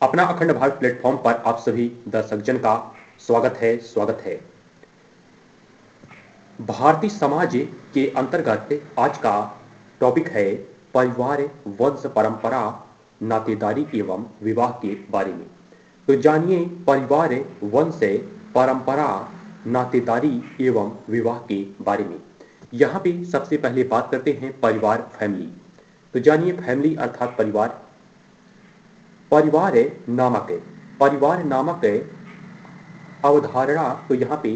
अपना अखंड भारत प्लेटफॉर्म पर आप सभी दर्शकजन का स्वागत है। भारतीय समाज के अंतर्गत आज का टॉपिक है परिवार, वंश परंपरा, नातेदारी एवं विवाह के बारे में। तो जानिए परिवार, वंश, परंपरा, नातेदारी एवं विवाह के बारे में। यहाँ पे सबसे पहले बात करते हैं परिवार, फैमिली। तो जानिए फैमिली अर्थात परिवार। परिवार नामक परिवार नामक अवधारणा, तो यहाँ पे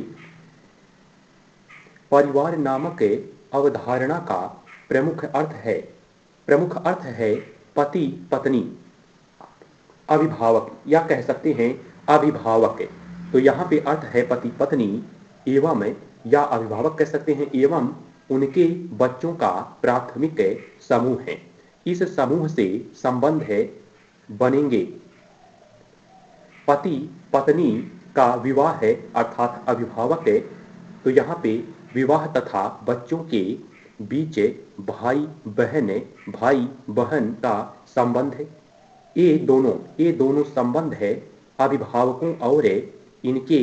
परिवार नामक अवधारणा का प्रमुख अर्थ है पति पत्नी, अभिभावक या कह सकते हैं अभिभावक। तो यहाँ पे अर्थ है पति पत्नी एवं, या अभिभावक कह सकते हैं, एवं उनके बच्चों का प्राथमिक समूह है। इस समूह से संबंध बनेंगे। पति पत्नी का विवाह है अर्थात अभिभावक है। तो यहाँ पे विवाह तथा बच्चों के बीच भाई बहन का संबंध है। ये दोनों संबंध है अभिभावकों और इनके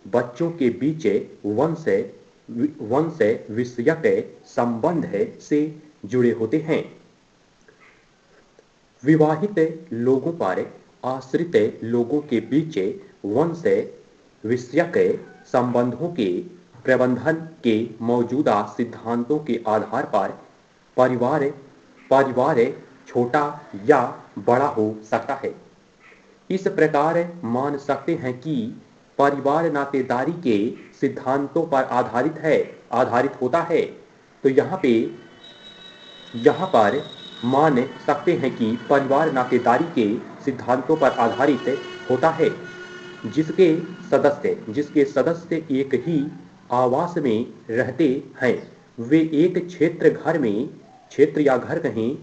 बच्चों के बीच वंश विषयक संबंध से जुड़े होते हैं। विवाहित लोगों पर आश्रित लोगों के बीच वंश विषयक संबंधों के प्रबंधन के मौजूदा सिद्धांतों के आधार पर परिवार छोटा या बड़ा हो सकता है। इस प्रकार मान सकते हैं कि परिवार नातेदारी के सिद्धांतों पर आधारित होता है। तो यहाँ पर मान सकते हैं कि परिवार नातेदारी के सिद्धांतों पर आधारित होता है, जिसके सदस्य एक ही आवास में रहते हैं। वे एक क्षेत्र या घर कहीं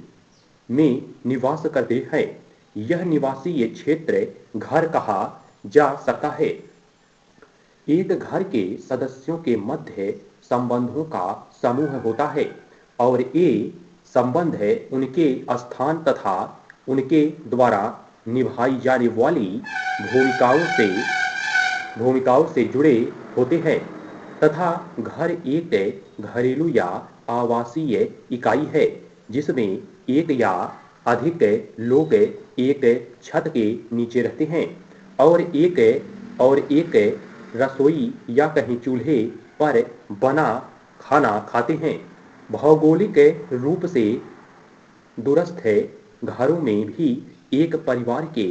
में निवास करते हैं। यह निवासीय क्षेत्र घर कहा जा सकता है। एक घर के सदस्यों के मध्य संबंधों का समूह होता है और ये संबंध उनके स्थान तथा उनके द्वारा निभाई जाने वाली भूमिकाओं से जुड़े होते हैं तथा घर एक घरेलू या आवासीय इकाई है जिसमें एक या अधिक लोग एक छत के नीचे रहते हैं और एक रसोई या कहीं चूल्हे पर बना खाना खाते हैं। भौगोलिक रूप से दूरस्थ घरों में भी एक परिवार के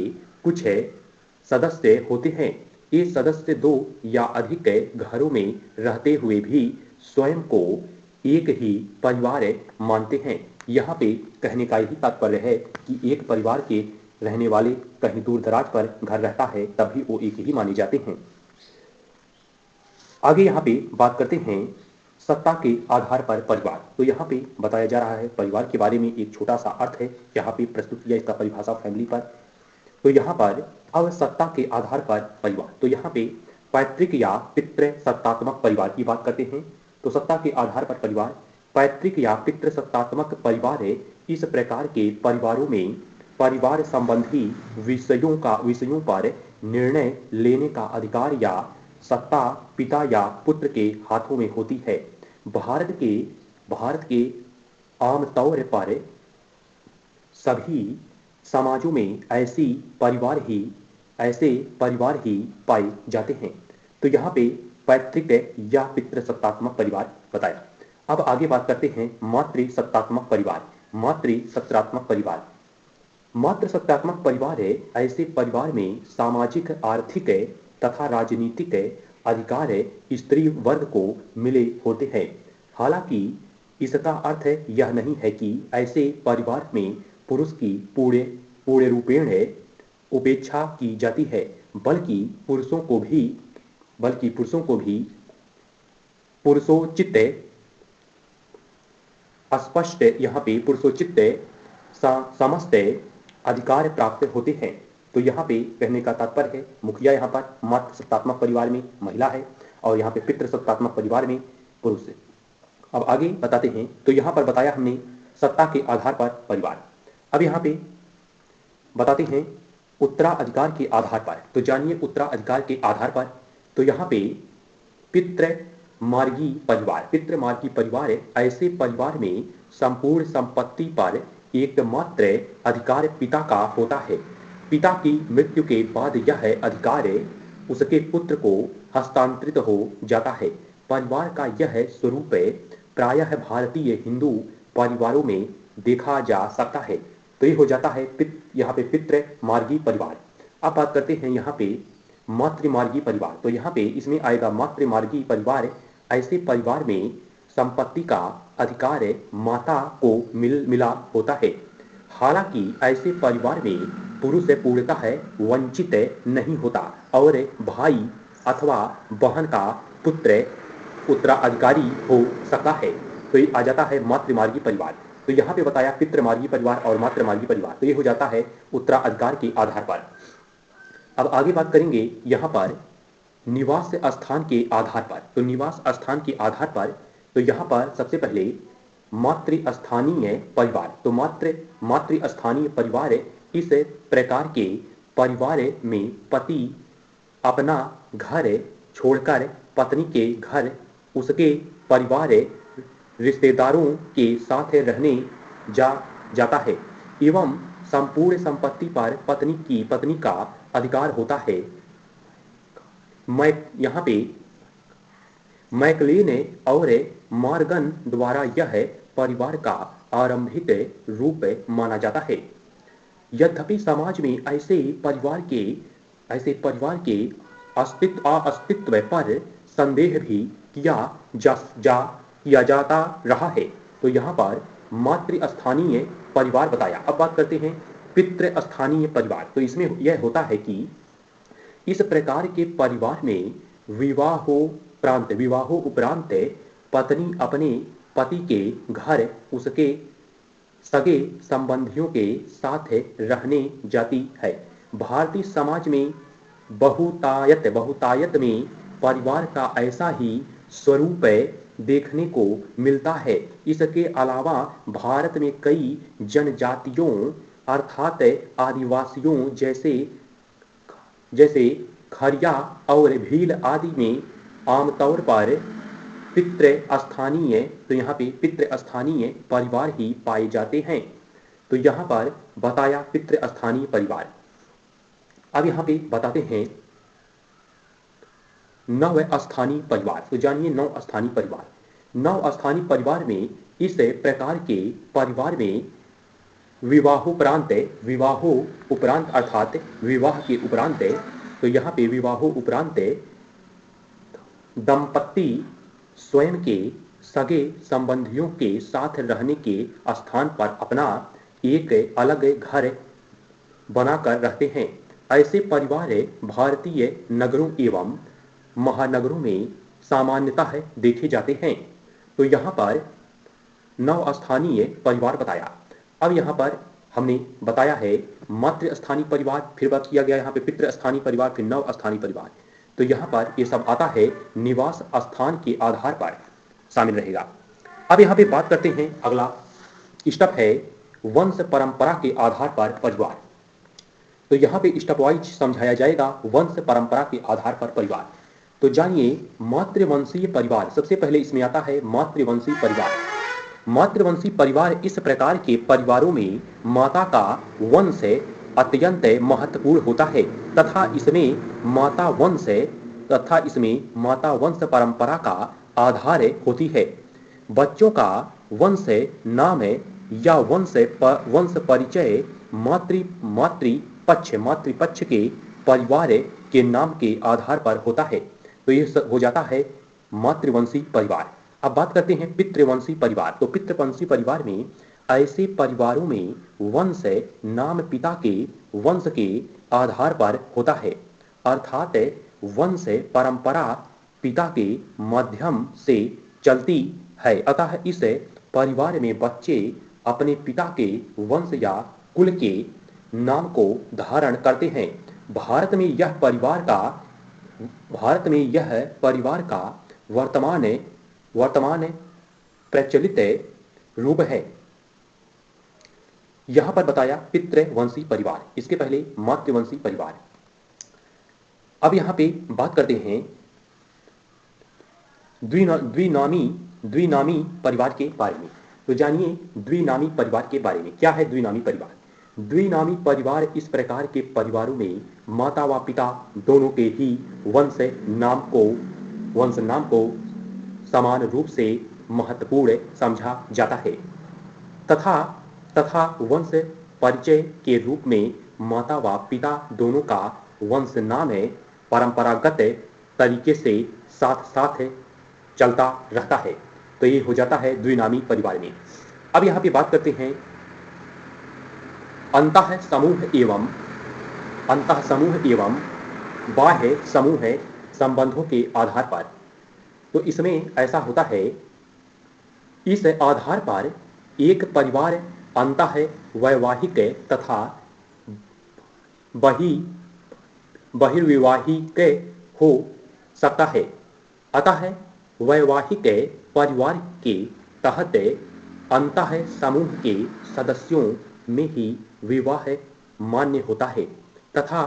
कुछ सदस्य होते हैं। ये सदस्य दो या अधिक घरों में रहते हुए भी स्वयं को एक ही परिवार मानते हैं। यहाँ पे कहने का यही तात्पर्य है कि एक परिवार के रहने वाले कहीं दूर दराज पर घर रहता है तब भी वो एक ही माने जाते हैं। आगे यहाँ पे बात करते हैं सत्ता के आधार पर परिवार। तो यहाँ पे बताया जा रहा है परिवार के बारे में एक छोटा सा अर्थ है यहाँ पे प्रस्तुत किया इसका परिभाषा फैमिली पर। तो यहाँ पर अब सत्ता के आधार पर परिवार, तो यहाँ पे पैतृक या पितृ सत्तात्मक परिवार की बात करते हैं। तो सत्ता के आधार पर परिवार, पैतृक या पितृ सत्तात्मक परिवार है। इस प्रकार के परिवारों में परिवार संबंधी विषयों पर निर्णय लेने का अधिकार या सत्ता पिता या पुत्र के हाथों में होती है। भारत के आमतौर पर सभी समाजों में ऐसे परिवार ही पाए जाते हैं। तो यहाँ पे पैतृक या पितृसत्तात्मक परिवार बताया। अब आगे बात करते हैं मातृसत्तात्मक परिवार। मातृसत्तात्मक परिवार है ऐसे परिवार में सामाजिक, आर्थिक तथा राजनीतिक अधिकार स्त्री वर्ग को मिले होते हैं। हालांकि इसका अर्थ यह नहीं है कि ऐसे परिवार में पुरुष की पूर्ण रूपेण उपेक्षा की जाती है, बल्कि पुरुषों को भी पुरुषोचित स्पष्ट यहाँ पे पुरुषोचित समस्त अधिकार प्राप्त होते हैं। तो यहाँ पे कहने का तात्पर्य है मुखिया यहाँ पर मातृसत्तात्मक परिवार में महिला है और यहाँ पे पितृसत्तात्मक परिवार में पुरुष है। अब आगे बताते हैं। तो यहाँ पर बताया हमने सत्ता के आधार पर परिवार। अब यहाँ पे बताते हैं उत्तराधिकार के आधार पर। तो जानिए उत्तराधिकार के आधार पर। तो यहाँ पे पितृमार्गी परिवार, पितृमार्गी परिवार ऐसे परिवार में संपूर्ण संपत्ति पर एकमात्र अधिकार पिता का होता है। पिता की मृत्यु के बाद यह अधिकार उसके पुत्र को हस्तांतरित हो जाता है। परिवार का यह स्वरूप प्रायः भारतीय हिंदू परिवारों में देखा जा सकता है। तो ये हो जाता है यहाँ पे पितृमार्गी परिवार। अब बात करते हैं यहाँ पे मातृमार्गी परिवार। तो यहाँ पे इसमें आएगा मातृमार्गी परिवार। ऐसे परिवार में संपत्ति का अधिकार माता को मिला होता है। हालांकि ऐसे परिवार में पुरुष पूर्णतः वंचित नहीं होता और भाई अथवा बहन का पुत्र उत्तराधिकारी हो सकता है। तो ये आ जाता है मातृमार्गी परिवार। तो यहाँ पे बताया पितृमार्गी परिवार और मातृमार्गी परिवार। तो ये हो जाता है उत्तराधिकार के आधार पर। अब आगे बात करेंगे यहाँ पर निवास स्थान के आधार पर। तो निवास स्थान के आधार पर तो यहाँ पर सबसे पहले मातृस्थानीय परिवार। तो मातृस्थानीय परिवार इस प्रकार के परिवार में पति अपना घर छोड़कर पत्नी के घर उसके परिवार रिश्तेदारों के साथ रहने जाता है एवं संपूर्ण संपत्ति पर पत्नी का अधिकार होता है। यहाँ पे मैकलेन और मॉर्गन द्वारा यह परिवार का आरंभिक रूप माना जाता है। यद्यपि समाज में ऐसे परिवार के अस्तित्व पर संदेह भी किया जाता रहा है। तो यहाँ पर मातृस्थानीय परिवार बताया। अब बात करते हैं पितृस्थानीय परिवार। तो इसमें यह होता है कि इस प्रकार के परिवार में विवाहोपरांत पत्नी अपने पति के घर उसके सगे संबंधियों के साथ रहने जाती है। भारतीय समाज में बहुतायत में परिवार का ऐसा ही स्वरूप देखने को मिलता है। इसके अलावा भारत में कई जनजातियों अर्थात आदिवासियों जैसे खरिया और भील आदि में आमतौर पर पितृस्थानीय, तो यहाँ पे पितृस्थानीय परिवार ही पाए जाते हैं। तो यहाँ पर बताया पितृस्थानीय परिवार। अब यहाँ पे बताते हैं नवस्थानीय परिवार। तो जानिए नवस्थानीय परिवार। नवस्थानीय परिवार में इस प्रकार के परिवार में विवाहोपरांत अर्थात विवाह के उपरांत, तो यहाँ पे विवाहोपरांत दंपत्ति स्वयं के सगे संबंधियों के साथ रहने के स्थान पर अपना एक अलग घर बनाकर रहते हैं। ऐसे परिवार भारतीय नगरों एवं महानगरों में सामान्यतः देखे जाते हैं। तो यहाँ पर नवस्थानीय परिवार बताया। अब यहाँ पर हमने बताया है मातृस्थानीय परिवार, फिर बात किया गया यहाँ पे पितृस्थानीय परिवार, फिर नवस्थानीय परिवार। तो यहाँ पर ये सब आता है निवास स्थान के आधार पर शामिल रहेगा। अब यहाँ पे बात करते हैं, अगला स्टेप है वंश परंपरा के आधार पर परिवार। तो यहाँ पे स्टेप वाइज समझाया जाएगा वंश परंपरा के आधार पर परिवार। तो जानिए मातृवंशीय परिवार। सबसे पहले इसमें आता है मातृवंशीय परिवार। मातृवंशीय परिवार इस प्रकार के परिवारों में माता का वंश अत्यंत महत्वपूर्ण होता है तथा इसमें माता वंश परंपरा का आधार होती है। बच्चों का वंश नाम या वंश परिचय मातृपक्ष के परिवार के नाम के आधार पर होता है। तो यह हो जाता है मातृवंशीय परिवार। अब बात करते हैं पितृवंशीय परिवार। तो पितृवंशीय परिवार में ऐसे परिवारों में वंश नाम पिता के वंश के आधार पर होता है, अर्थात वंश परंपरा पिता के माध्यम से चलती है। अतः इस परिवार में बच्चे अपने पिता के वंश या कुल के नाम को धारण करते हैं। भारत में यह परिवार का वर्तमान प्रचलित रूप है। यहां पर बताया पितृवंशी परिवार, इसके पहले मातृवंशी परिवार। अब यहां पे बात करते हैं द्विनामी द्विनामी परिवार के बारे में। तो जानिए द्विनामी परिवार के बारे में। क्या है द्विनामी परिवार? द्विनामी परिवार इस प्रकार के परिवारों में माता व पिता दोनों के ही वंश नाम को समान रूप से महत्वपूर्ण समझा जाता है तथा तथा वंश परिचय के रूप में माता व पिता दोनों का वंश नाम परंपरागत तरीके से साथ साथ चलता रहता है। तो ये हो जाता है द्विनामी परिवार में। अब यहाँ पे बात करते हैं अंतः समूह एवं बाह्य समूह संबंधों के आधार पर। तो इसमें ऐसा होता है, इस आधार पर एक परिवार अंतः वैवाहिक तथा बहिर्विवाहिक हो सकता है। अतः वैवाहिक परिवार के तहत अंतः समूह के सदस्यों में ही विवाह मान्य होता है तथा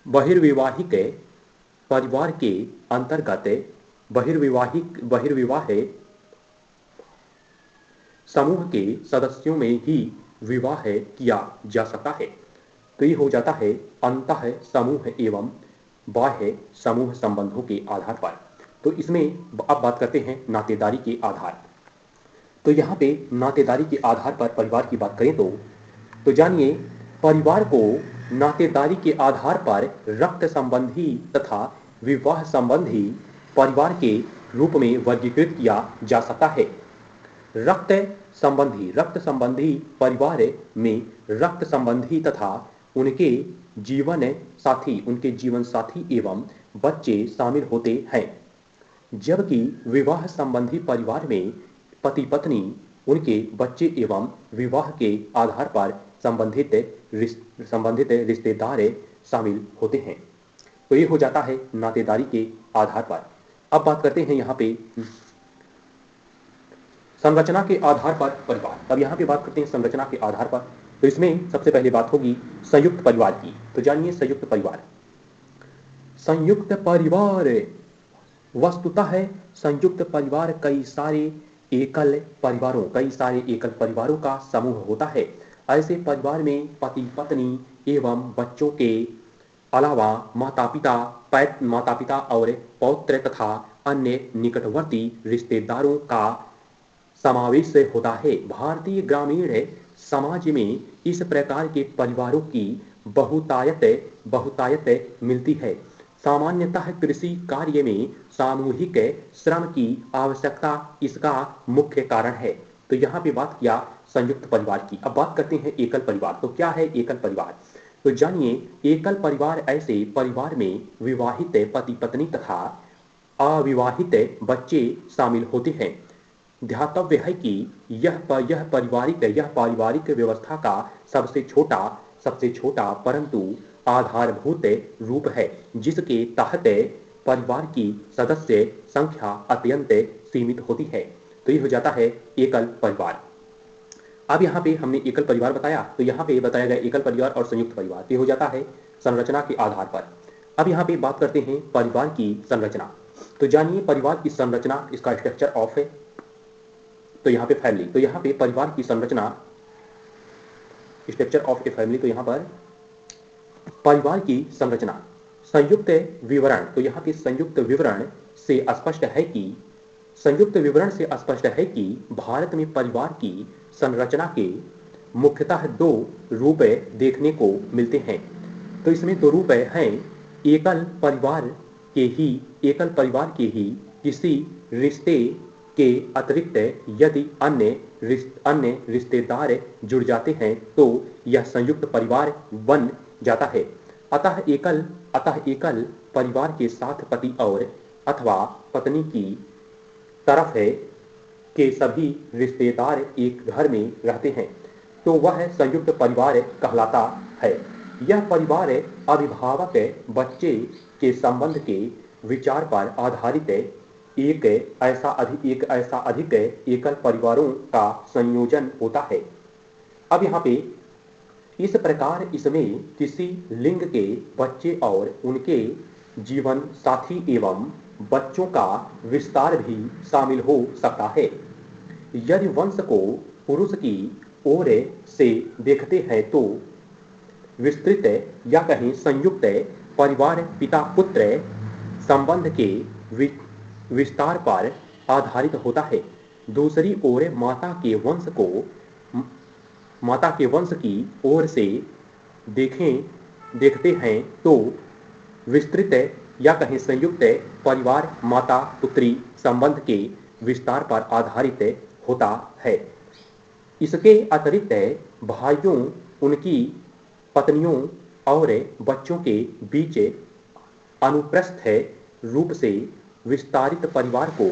बहिर्विवाहिक परिवार के अंतर्गत बहिर्विवाह समूह के सदस्यों में ही विवाह किया जा सकता है। तो ये हो जाता है अंतः समूह एवं बाह्य समूह संबंधों के आधार पर। तो इसमें अब बात करते हैं नातेदारी के आधार। तो यहाँ पे नातेदारी के आधार पर परिवार की बात करें तो जानिए परिवार को नातेदारी के आधार पर रक्त संबंधी तथा विवाह संबंधी परिवार के रूप में वर्गीकृत किया जा सकता है। रक्त संबंधी परिवार में रक्त संबंधी तथा उनके जीवन साथी एवं बच्चे शामिल होते हैं, जबकि विवाह संबंधी परिवार में पति पत्नी, उनके बच्चे एवं विवाह के आधार पर संबंधित रिश्तेदार शामिल होते हैं। तो ये हो जाता है नातेदारी के आधार पर। अब बात करते हैं यहाँ पे संरचना के आधार पर परिवार। अब यहाँ पे बात करते हैं संरचना के आधार पर। तो इसमें सबसे पहले बात होगी संयुक्त परिवार की। तो जानिए संयुक्त परिवार वस्तुतः संयुक्त परिवार कई सारे एकल परिवारों का समूह होता है। ऐसे परिवार में पति पत्नी एवं बच्चों के अलावा माता पिता और पौत्र तथा अन्य निकटवर्ती रिश्तेदारों का समावेश होता है। भारतीय ग्रामीण समाज में इस प्रकार के परिवारों की बहुतायत मिलती है। सामान्यतः कृषि कार्य में सामूहिक श्रम की आवश्यकता इसका मुख्य कारण है। तो यहाँ पे बात किया संयुक्त परिवार की। अब बात करते हैं एकल परिवार। तो क्या है एकल परिवार? तो जानिए एकल परिवार ऐसे परिवार में विवाहित पति पत्नी तथा अविवाहित बच्चे शामिल होते हैं। ध्यातव्य है कि यह पारिवारिक व्यवस्था का सबसे छोटा परंतु आधारभूत रूप है, जिसके तहत परिवार की सदस्य संख्या अत्यंत सीमित होती है। तो ये हो जाता है एकल परिवार। अब यहाँ पे हमने एकल परिवार बताया, तो यहाँ पे बताया गया एकल परिवार और संयुक्त परिवार। ये हो जाता है संरचना के आधार पर। अब यहाँ पे बात करते हैं परिवार की संरचना। तो जानिए परिवार की संरचना, इसका स्ट्रक्चर ऑफ है। तो यहाँ पे फैमिली, तो यहाँ पे परिवार की संरचना, स्ट्रक्चर ऑफ ए फैमिली। तो यहाँ पर परिवार की संरचना संयुक्त विवरण। तो यहाँ पे संयुक्त विवरण से स्पष्ट है कि भारत में परिवार की संरचना के मुख्यतः दो रूप देखने को मिलते हैं। तो इसमें दो रूप हैं, एकल परिवार के ही किसी रिश्ते के अतिरिक्त यदि अन्य रिश्तेदार जुड़ जाते हैं तो यह संयुक्त परिवार बन जाता है। अतः एकल परिवार के साथ पति और अथवा पत्नी की तरफ के सभी रिश्तेदार एक घर में रहते हैं, तो वह संयुक्त परिवार कहलाता है। यह परिवार अभिभावक बच्चे के संबंध के विचार पर आधारित एक ऐसा अधिक एकल परिवारों का संयोजन होता है। अब यहाँ पे इस प्रकार इसमें किसी लिंग के बच्चे और उनके जीवन साथी एवं बच्चों का विस्तार भी शामिल हो सकता है। यदि वंश को पुरुष की ओर से देखते हैं तो विस्तृत या कहीं संयुक्त परिवार पिता पुत्र संबंध के विस्तार पर आधारित होता है। दूसरी ओर माता के वंश की ओर से देखते हैं तो विस्तृत या कहीं संयुक्त परिवार माता पुत्री संबंध के विस्तार पर आधारित होता है। इसके अतिरिक्त भाइयों उनकी पत्नियों और बच्चों के बीच अनुप्रस्थ रूप से विस्तारित परिवार को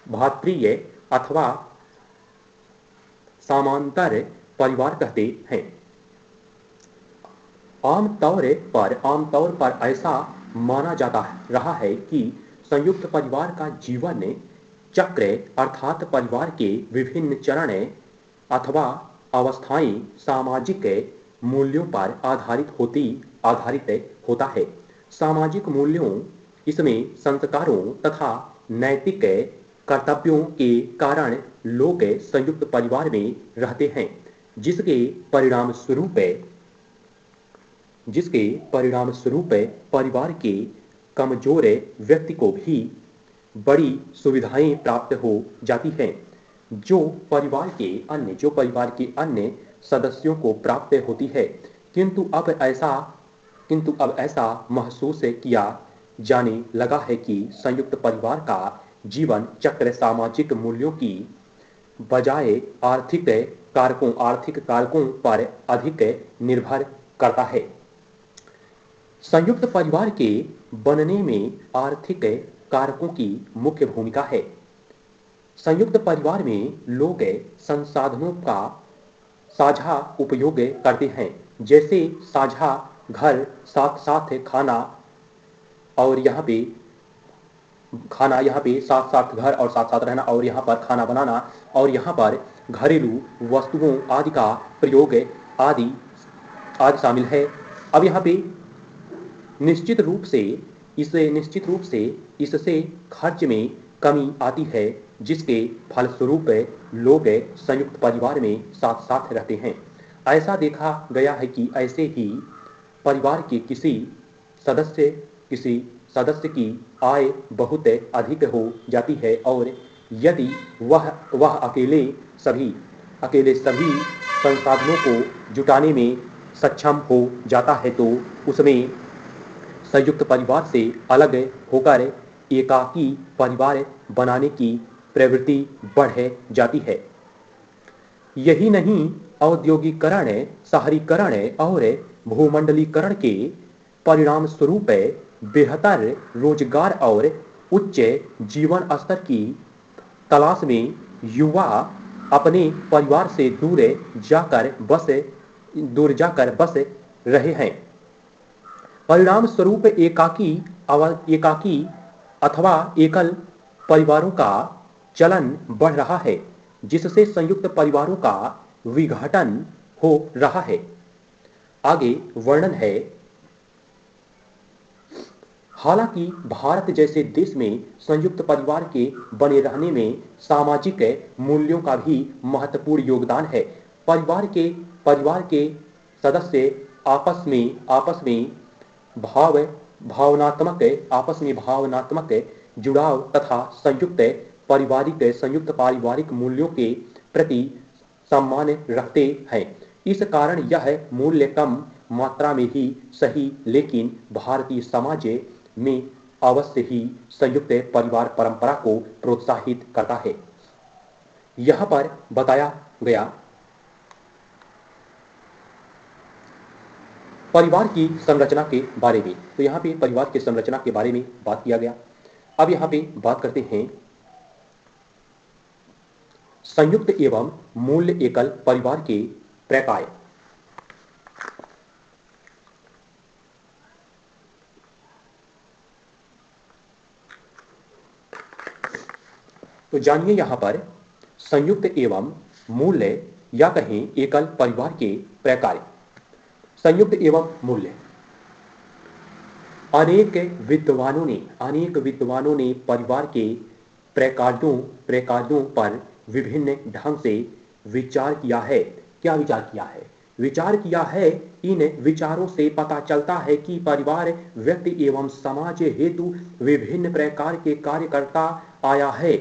भातृय अथवा समांतर परिवार कहते हैं। आमतौर पर ऐसा माना जाता रहा है कि संयुक्त परिवार का जीवन चक्र अर्थात परिवार के विभिन्न चरण अथवा अवस्थाएं सामाजिक मूल्यों पर आधारित होता है। सामाजिक मूल्यों इसमें संस्कारों तथा नैतिक कर्तव्यों के कारण लोग संयुक्त परिवार में रहते हैं, जिसके परिणाम स्वरूप परिवार के कमजोर व्यक्ति को भी बड़ी सुविधाएं प्राप्त हो जाती हैं जो परिवार के अन्य सदस्यों को प्राप्त होती है। किंतु अब ऐसा महसूस किया जाने लगा है कि संयुक्त परिवार का जीवन चक्र सामाजिक मूल्यों की बजाय आर्थिक कारकों पर अधिक निर्भर करता है। संयुक्त परिवार के बनने में आर्थिक कारकों की मुख्य भूमिका है। संयुक्त परिवार में लोग संसाधनों का साझा उपयोग करते हैं, जैसे साझा घर, साथ साथ खाना और यहाँ पे साथ साथ घर और साथ साथ रहना और यहाँ पर खाना बनाना और यहाँ पर घरेलू वस्तुओं आदि का प्रयोग आदि शामिल है। अब यहाँ पे निश्चित रूप से इससे खर्च में कमी आती है, जिसके फलस्वरूप लोग संयुक्त परिवार में साथ साथ रहते हैं। ऐसा देखा गया है कि ऐसे ही परिवार के किसी सदस्य की आय बहुत अधिक हो जाती है और यदि वह अकेले सभी संसाधनों को जुटाने में सक्षम हो जाता है तो उसमें संयुक्त परिवार से अलग होकर एकाकी परिवार बनाने की प्रवृत्ति बढ़ जाती है। यही नहीं, औद्योगिकरण, शहरीकरण और भूमंडलीकरण के परिणाम स्वरूप बेहतर रोजगार और उच्च जीवन स्तर की तलाश में युवा अपने परिवार से दूर जाकर बस रहे हैं। परिणाम स्वरूप एकाकी अथवा एकल परिवारों का चलन बढ़ रहा है, जिससे संयुक्त परिवारों का विघटन हो रहा है। आगे वर्णन है। हालांकि भारत जैसे देश में संयुक्त परिवार के बने रहने में सामाजिक मूल्यों का भी महत्वपूर्ण योगदान है। परिवार के सदस्य आपस में भावनात्मक जुड़ाव तथा संयुक्त पारिवारिक मूल्यों के प्रति सम्मान रखते हैं। इस कारण यह मूल्य कम मात्रा में ही सही, लेकिन भारतीय समाज में अवश्य ही संयुक्त परिवार परंपरा को प्रोत्साहित करता है। यहां पर बताया गया परिवार की संरचना के बारे में, तो यहाँ पे परिवार की संरचना के बारे में बात किया गया। अब यहाँ पे बात करते हैं संयुक्त एवं मूल्य एकल परिवार के प्रकार। तो जानिए यहाँ पर संयुक्त एवं मूल्य या कहें एकल परिवार के प्रकार। संयुक्त एवं मूल्य। अनेक विद्वानों ने परिवार के प्रकारों पर विभिन्न ढंग से विचार किया है। क्या विचार किया है? विचार किया है। इन विचारों से पता चलता है कि परिवार व्यक्ति एवं समाज हेतु विभिन्न प्रकार के कार्य करता आया है।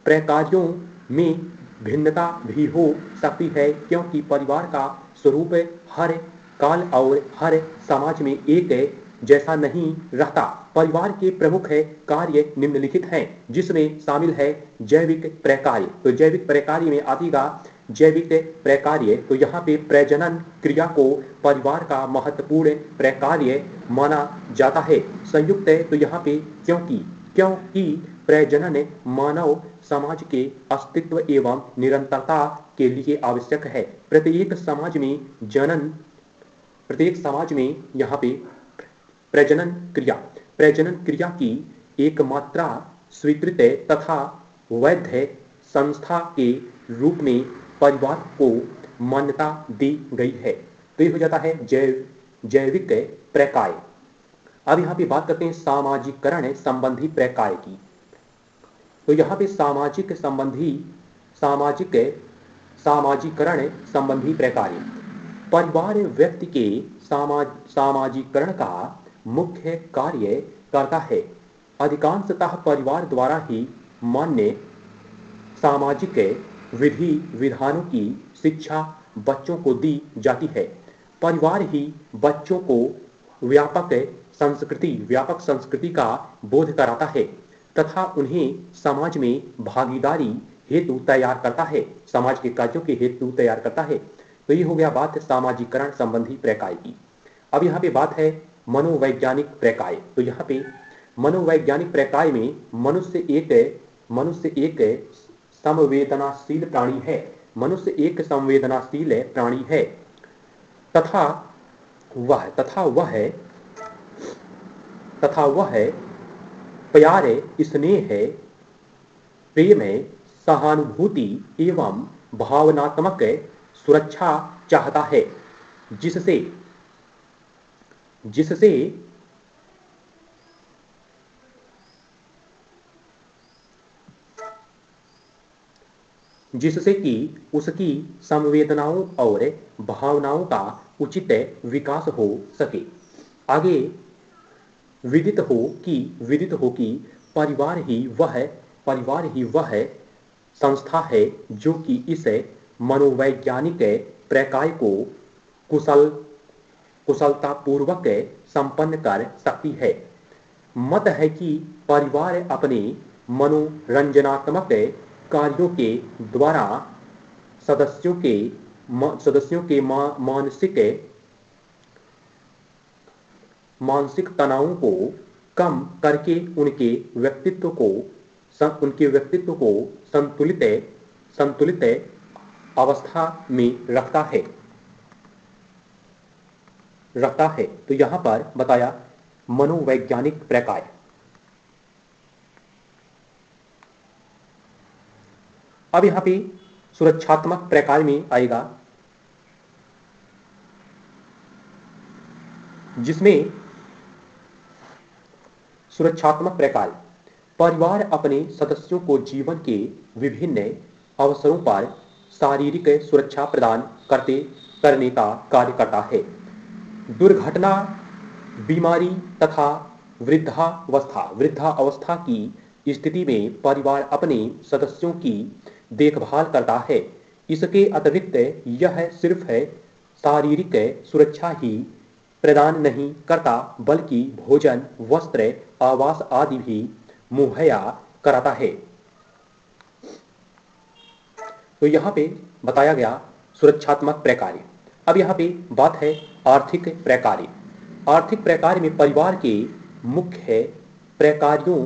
प्रकारों में भिन्नता भी हो सकती है, क्योंकि परिवार का स्वरूप हर काल और हर समाज में एक जैसा नहीं रहता। परिवार के प्रमुख कार्य निम्नलिखित हैं, जिसमें शामिल है जैविक प्रकार्य। तो जैविक प्रकार्य में आएगा जैविक प्रकार्य। तो यहाँ पे प्रजनन क्रिया को परिवार का महत्वपूर्ण प्रकार्य माना जाता है। संयुक्त तो यहाँ पे क्योंकि प्रजनन मानव समाज के अस्तित्व एवं निरंतरता के लिए आवश्यक है। प्रत्येक समाज में यहाँ पे प्रजनन क्रिया की एकमात्र स्वीकृत तथा वैध संस्था के रूप में परिवार को मान्यता दी गई है। तो ये हो जाता है जैविक प्रकार्य। अब यहाँ पे बात करते हैं सामाजिकरण संबंधी प्रकार्य की। तो यहाँ पे सामाजिकरण संबंधी प्रकार्य। परिवार व्यक्ति के सामाजिकरण का मुख्य कार्य करता है। अधिकांशतः परिवार द्वारा ही मान्य सामाजिक विधि विधानों की शिक्षा बच्चों को दी जाती है। परिवार ही बच्चों को व्यापक संस्कृति का बोध कराता है तथा उन्हें समाज में भागीदारी हेतु तैयार करता है, समाज के कार्यों के हेतु तैयार करता है। तो ये हो गया बात सामाजिकरण संबंधी प्रकार्य की। अब यहाँ पे बात है मनोवैज्ञानिक प्रकार्य। तो यहाँ पे मनोवैज्ञानिक प्रकार्य में मनुष्य एक संवेदनाशील प्राणी है। मनुष्य एक संवेदनाशील प्राणी है तथा वह प्यार, स्नेह, प्रेम, सहानुभूति एवं भावनात्मक सुरक्षा चाहता है, जिससे कि उसकी संवेदनाओं और भावनाओं का उचित विकास हो सके। आगे विदित हो कि परिवार ही वह संस्था है जो कि इस मनोवैज्ञानिक प्रकार्य को कुशलतापूर्वक संपन्न कर सकती है। मत है कि परिवार अपने मनोरंजनात्मक कार्यों के द्वारा सदस्यों के मानसिक तनावों को कम करके उनके व्यक्तित्व को संतुलित अवस्था में रखता है। तो यहां पर बताया मनोवैज्ञानिक प्रकार्य। अब यहां पे सुरक्षात्मक प्रकार्य में आएगा, जिसमें सुरक्षात्मक प्रकार्य परिवार अपने सदस्यों को जीवन के विभिन्न अवसरों पर शारीरिक सुरक्षा प्रदान करने का कार्य करता है। दुर्घटना, बीमारी तथा वृद्धावस्था की स्थिति में परिवार अपने सदस्यों की देखभाल करता है। इसके अतिरिक्त यह सिर्फ शारीरिक सुरक्षा ही प्रदान नहीं करता, बल्कि भोजन, वस्त्र, आवास आदि भी मुहैया कराता है। तो यहाँ पे बताया गया सुरक्षात्मक प्रकार्य। अब यहाँ पे बात है आर्थिक प्रकार्य। आर्थिक प्रकार्य में परिवार के मुख्य प्रकार्यों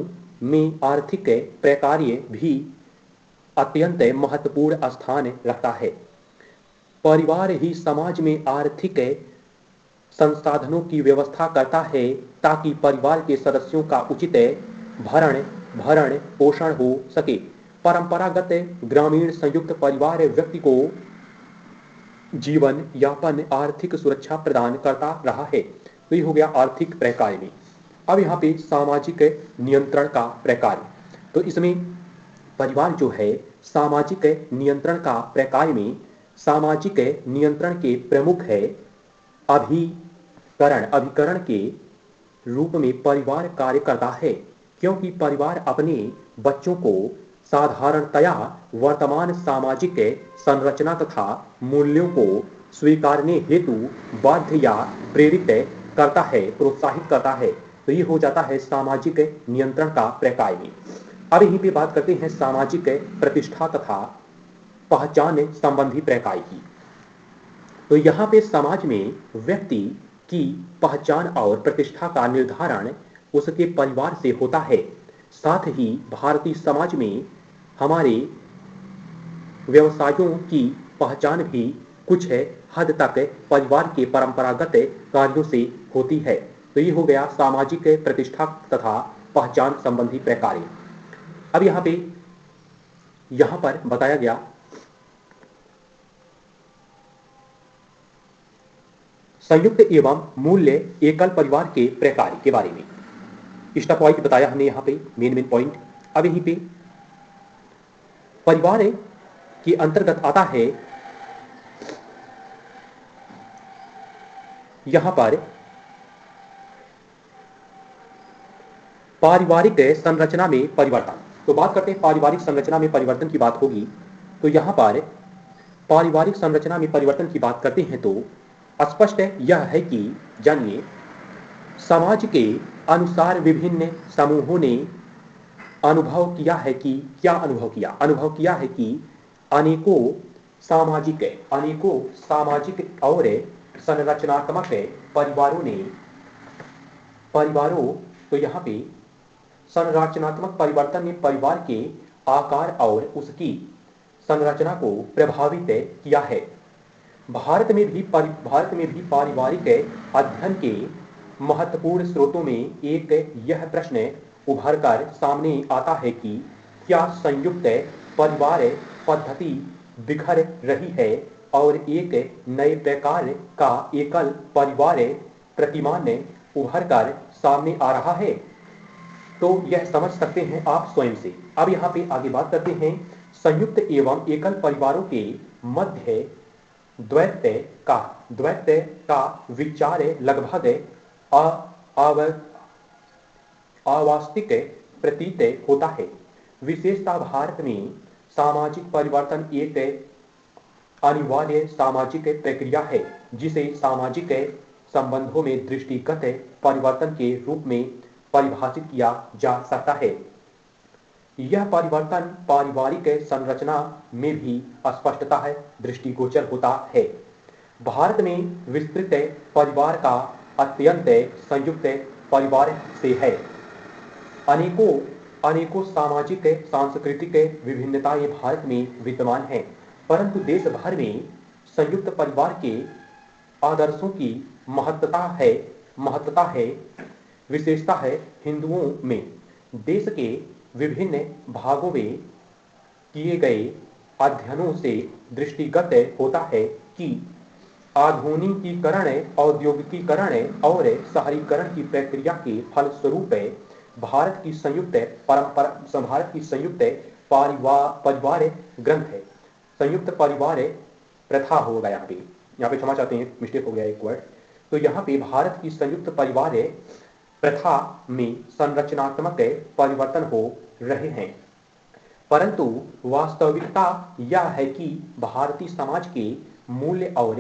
में आर्थिक प्रकार्य भी अत्यंत महत्वपूर्ण स्थान रखता है। परिवार ही समाज में आर्थिक संसाधनों की व्यवस्था करता है ताकि परिवार के सदस्यों का उचित भरण पोषण हो सके। परंपरागत ग्रामीण संयुक्त परिवार व्यक्ति को जीवन यापन आर्थिक सुरक्षा प्रदान करता रहा है। तो ये हो गया आर्थिक प्रकार में। अब यहाँ पे सामाजिक नियंत्रण का प्रकार। तो इसमें परिवार जो है सामाजिक नियंत्रण का प्रकार में सामाजिक नियंत्रण के प्रमुख है अभिकरण के रूप में परिवार कार्य करता है, क्योंकि परिवार अपने बच्चों को साधारणतया वर्तमान सामाजिक संरचना तथा मूल्यों को स्वीकारने हेतु बाध्य या प्रेरित करता है, प्रोत्साहित करता है। तो ये हो जाता है सामाजिक नियंत्रण का प्रकार में। अब यहीं पे बात करते हैं सामाजिक प्रतिष्ठा तथा पहचान संबंधी प्रकार की। तो यहाँ पे समाज में व्यक्ति की पहचान और प्रतिष्ठा का निर्धारण उसके परिवार से होता है। साथ ही भारतीय समाज में हमारे व्यवसायों की पहचान भी कुछ हद तक परिवार के परंपरागत कार्यों से होती है। तो ये हो गया सामाजिक प्रतिष्ठा तथा पहचान संबंधी प्रकार। अब यहाँ पर बताया गया संयुक्त एवं मूल्य एकल परिवार के प्रकार के बारे में। स्टेप वाइज बताया हमने यहाँ पे मेन पॉइंट। अब यहीं पे परिवार के अंतर्गत आता है यहाँ पर पारिवारिक संरचना में परिवर्तन। तो बात करते हैं पारिवारिक संरचना में परिवर्तन की बात होगी। तो यहाँ पर पारिवारिक संरचना में परिवर्तन की बात करते हैं तो स्पष्ट यह है कि जानिए समाज के अनुसार विभिन्न समूहों ने अनुभव किया है कि अनुभव किया है कि अनेकों सामाजिक और संरचनात्मक परिवारों तो यहाँ पे संरचनात्मक परिवर्तन ने परिवार के आकार और उसकी संरचना को प्रभावित किया है। भारत में भी पारिवारिक अध्ययन के महत्वपूर्ण स्रोतों में एक यह प्रश्न उभर कर सामने आता है कि क्या संयुक्त परिवार पद्धति बिखर रही है और एक नए प्रकार का एकल परिवार प्रतिमान उभर कर सामने आ रहा है। तो यह समझ सकते हैं आप स्वयं से। अब यहाँ पे आगे बात करते हैं संयुक्त एवं एकल परिवारों के मध्य द्वैत का विचार लगभग अवास्तविक प्रतीत होता है। विशेषतः भारत में सामाजिक परिवर्तन एक अनिवार्य सामाजिक प्रक्रिया है जिसे सामाजिक संबंधों में दृष्टिगत परिवर्तन के रूप में परिभाषित किया जा सकता है। यह परिवर्तन पारिवारिक संरचना में भी स्पष्टता है दृष्टिगोचर होता है। भारत में विस्तृत परिवार का अत्यंत संयुक्त परिवार से है। अनेकों सामाजिक सांस्कृतिक विभिन्नताएं भारत में विद्यमान हैं, परंतु देश भर में संयुक्त परिवार के आदर्शों की महत्ता है विशेषता है। हिंदुओं में देश के विभिन्न भागों में किए गए अध्ययनों से दृष्टिगत होता है कि आधुनिकीकरण, औद्योगिकीकरण और शहरीकरण की प्रक्रिया के फलस्वरूप भारत की संयुक्त परिवार ग्रंथ है, संयुक्त परिवार प्रथा होगा। यहाँ पे क्षमा चाहते हैं, मिस्टेक हो गया एक वर्ड। तो यहाँ पे भारत की संयुक्त परिवार प्रथा में संरचनात्मक परिवर्तन हो रहे हैं, परंतु वास्तविकता यह है कि भारतीय समाज के मूल्य और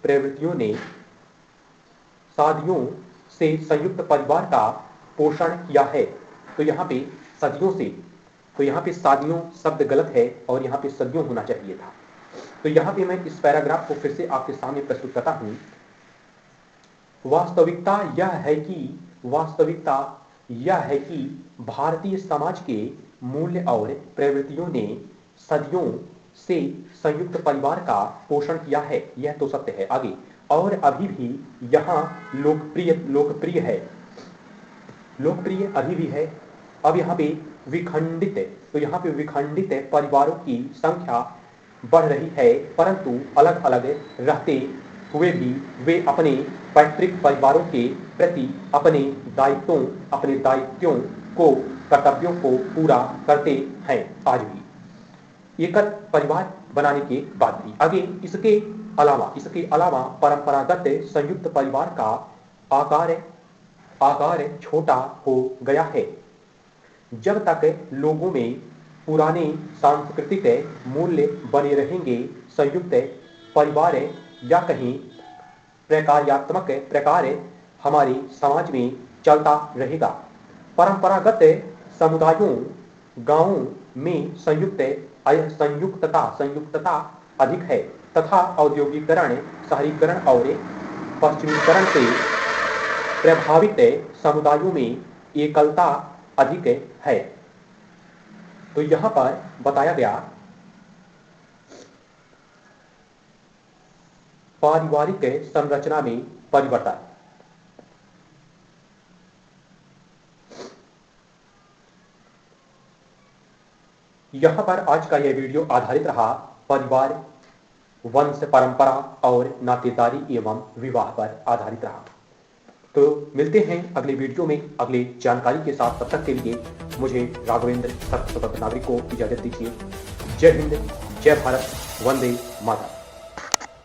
प्रवृत्तियों ने सदियों से संयुक्त परिवार का पोषण किया है। तो यहाँ पे सदियों से, तो यहाँ पे सदियों शब्द गलत है और यहाँ पे सदियों होना चाहिए था। तो यहाँ पे मैं इस पैराग्राफ को फिर से आपके सामने प्रस्तुत करता हूँ। वास्तविकता यह है कि भारतीय समाज के मूल्य और प्रवृत्तियों ने सदियों से संयुक्त परिवार का पोषण किया है, यह तो सत्य है। आगे और अभी भी यहाँ लोकप्रिय अभी भी है। अब यहाँ पे विखंडित परिवारों की संख्या बढ़ रही है, परंतु अलग अलग रहते हुए भी वे अपने पैतृक परिवारों के प्रति अपने दायित्वों को कर्तव्यों को पूरा करते हैं आज भी, एकल परिवार बनाने के बाद भी। आगे इसके अलावा परंपरागत संयुक्त परिवार का आकार छोटा हो गया है। जब तक लोगों में पुराने सांस्कृतिक मूल्य बने रहेंगे, संयुक्त परिवार या कहीं प्रकार हमारे समाज में चलता रहेगा। परंपरागत समुदायों गांवों में संयुक्तता अधिक है तथा औद्योगिकरण, शहरीकरण और पश्चिमीकरण से प्रभावित समुदायों में एकलता अधिक है। तो यहां पर बताया गया पारिवारिक संरचना में परिवर्तन। यहां पर आज का यह वीडियो आधारित रहा परिवार, वंश, परंपरा और नातेदारी एवं विवाह पर आधारित रहा। तो मिलते हैं अगले वीडियो में अगले जानकारी के साथ। तब तक के लिए मुझे राघवेंद्र सत्य नागरिक को इजाजत दीजिए। जय हिंद, जय भारत, वंदे मातरम।